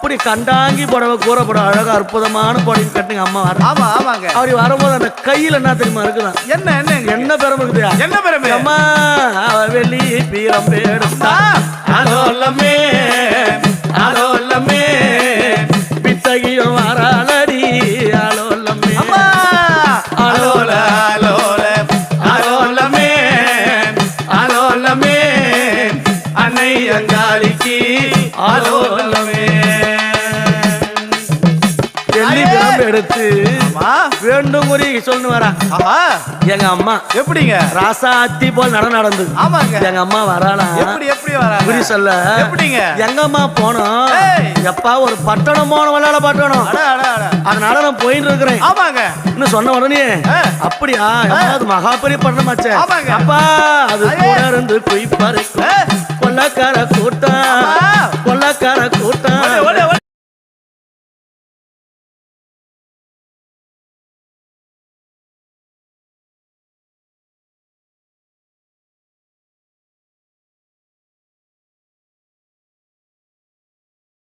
அப்படி கண்டாங்கி புடவை கூற புடவை அழகா அற்புதமான புடவை கட்டுங்க அம்மா வர. ஆமா ஆமாங்க. அப்படி வரும்போது அந்த கையில என்ன தெரியுமா இருக்குதான்? என்ன என்ன என்ன பெருமை இருக்குதா? என்ன பெருமை? அம்மா வெள்ளி பீரம் எடுத்தா அலோலமே அலோலமே பித்தகியும் வராலடி அலோலமே அலோல அலோல அலோலமே அலோலமே அன்னை அங்காளிக்கு அலோலமே. வெள்ளி பீரம் எடுத்து வேண்டும் முறை சொல்லு வரா. எங்க அம்மா எப்படிங்க ராசாத்தி போல் நடந்தது. ஆமாங்க. எங்க அம்மா வராளா? எப்படி எப்படி வராங்க? புரி சொல்ல எப்படிங்க? எங்க அம்மா போனோம் எப்பா ஒரு பட்டணம் போன விளையாட பட்டணம். அதனால நான் போயிட்டு இருக்கிறேன். ஆமாங்க. இன்னும் சொன்ன உடனே அப்படியா அது மகாபெரிய பட்டணமாச்சே. ஆமாங்க. அப்பா அது கூட இருந்து போய் பாரு கொள்ளக்கார கூட்டம் கொள்ளக்கார கூட்டம்